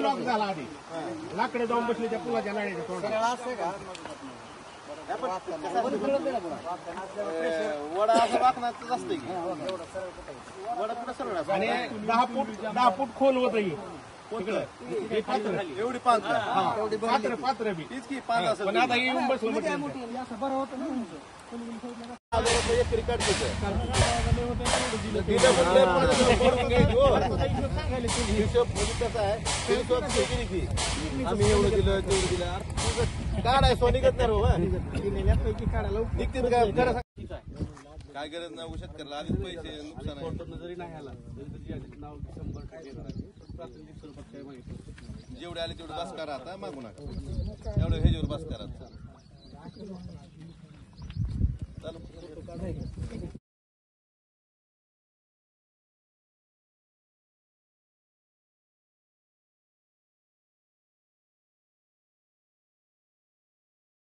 block झाला आधी लाकडे जाऊन बसले त्या पुलाच्या लाड्याच्या तोंडाला वडा असं वाकण्याच असतं की वडा कुठं सरळ आणि 10 फूट खोल होत एवढी पांच पात्र बी तीच की पांच असेल पण आता येऊन बसलं एकरी काढतो हिशोब म्हणजे कसं आहे आम्ही एवढं दिलं तेवढं दिलं काढाय सो निघत नाही निघतील काय गरज नाही शेतकऱ्याला आधीच पैसे नुकसान आहे जरी नाही आला तरी नाव 100% देणार आहे प्राथमिक स्वरूपात काय मागितलं जेवढे आले तेवढे बस करा आता मागू नका एवढं ह्याच्यावर बस करा चालू